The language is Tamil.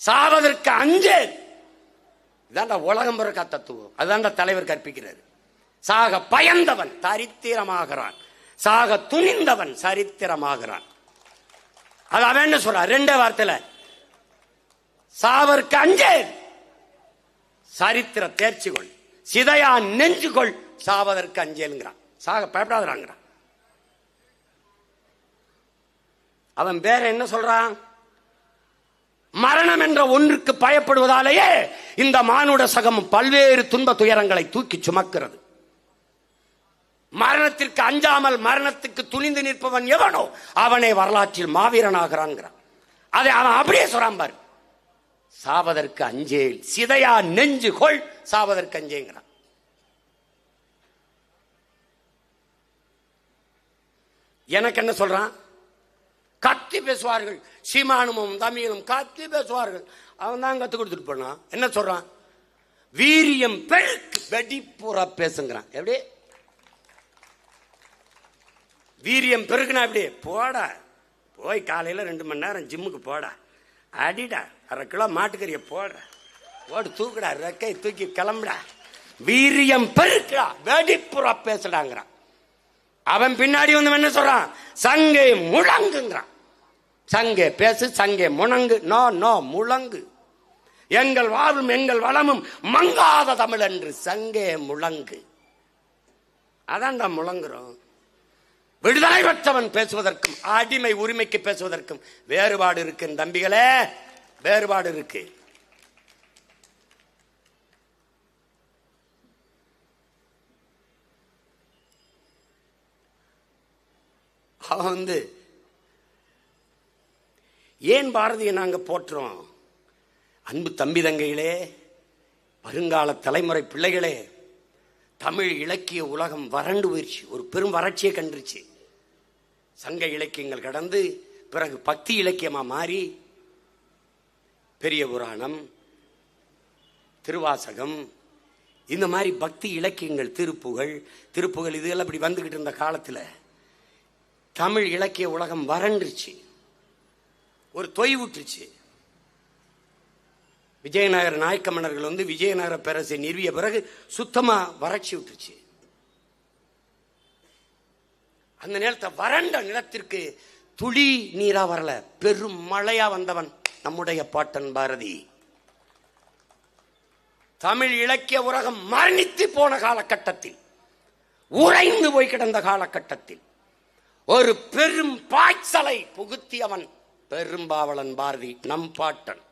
சாவதற்கு அஞ்சேல். இதாண்டா உலகம் பிறக்க தத்துவம். அதுதான்டா தலைவர் கற்பிக்கிறார். சாக பயந்தவன் தரித்திரமாகிறான், சாக துணிந்தவன் சரித்திரமாகிறான். அது அவன் என்ன சொல்ற? ரெண்டே வார்த்தையில, சாவதற்கு அஞ்சேல், சரித்திர தேர்ச்சிகொள், சிதையா நெஞ்சுகொள், சாவதற்கு அஞ்சேலுங்கிறான். சாக பயப்படாதாங்கிறான். அவன் வேற என்ன சொல்றான்? மரணம் என்ற ஒன்றுக்கு பயப்படுவதாலேயே இந்த மானுட சகம் பல்வேறு துன்ப துயரங்களை தூக்கி சுமக்கிறது. மரணத்திற்கு அஞ்சாமல் மரணத்துக்கு துணிந்து நிற்பவன் எவனோ அவனை வரலாற்றில் மாவீரனாகிறான். அதை அவன் அப்படியே சொல்றான் பாரு. சாவதற்கு அஞ்சேல், சிதையா நெஞ்சு கொள், சாவதற்கு அஞ்சேங்கிறான். எனக்கு என்ன சொல்றான்? கத்தி பேசுவார்கள், சீமானும் தமிழும் கத்தி பேசுவார்கள். அவன் தான் கத்து கொடுத்துட்டு போனான். என்ன சொல்றான்? வீரியம் பெருக்கு வெடிப்புற பேசுங்கிறான். எப்படி வீரியம் பெருக்குனா? எப்படி போட போய் காலையில் 2 மணி நேரம் ஜிம்முக்கு போட, அடிடா 1/2 கிலோ மாட்டுக்கறியை போட, ஓடு தூக்குடா, ரெக்கை தூக்கி கிளம்புடா, வீரியம் பெருக்குடா, வெடிப்புற பேசுடாங்கிறான். அவன் பின்னாடி வந்து என்ன சொல்றான்? சங்கை முழங்குங்கிறான். சங்கே பேசு, சங்கே முழங்கு, நோ நோ முழங்கு, எங்கள் வாழ்வும் எங்கள் வளமும் மங்காத தமிழ் என்று சங்கே முழங்கு. அதான்டா முழங்குறோம். விடுதலை பெற்றவன் பேசுவதற்கும் அடிமை உரிமைக்கு பேசுவதற்கும் வேறுபாடு இருக்கு தம்பிகளே, வேறுபாடு இருக்கு. அவன் வந்து ஏன் பாரதியை நாங்க போற்றுறோம்? அன்பு தம்பி தங்கைகளே, வருங்கால தலைமுறை பிள்ளைகளே, தமிழ் இலக்கிய உலகம் வறண்டு போயிடுச்சு, ஒரு பெரும் வறட்சியை கண்டுருச்சு. சங்க இலக்கியங்கள் கடந்து பிறகு பக்தி இலக்கியமா மாறி பெரிய புராணம், திருவாசகம், இந்த மாதிரி பக்தி இலக்கியங்கள், திருப்புகழ் இதெல்லாம் இப்படி வந்துகிட்டு இருந்த காலத்துல தமிழ் இலக்கிய உலகம் வறண்டுருச்சு, ஒரு தொய்வுற்றுச்சு. விஜயநகர நாயக்க மன்னர்கள் வந்து விஜயநகர பேரரசை நிறுவிய பிறகு சுத்தமா வறட்சி விட்டுருச்சு. அந்த நேரத்தை வறண்ட நிலத்திற்கு துளி நீரா வரல, பெரும் மழையா வந்தவன் நம்முடைய பாட்டன் பாரதி. தமிழ் இலக்கிய உலகம் மரணித்து போன காலகட்டத்தில், உறைந்து போய் கிடந்த காலகட்டத்தில் ஒரு பெரும் பாய்ச்சலை புகுத்தியவன் பெரும்பாவளன் பாரதி, நம் பாட்டன்.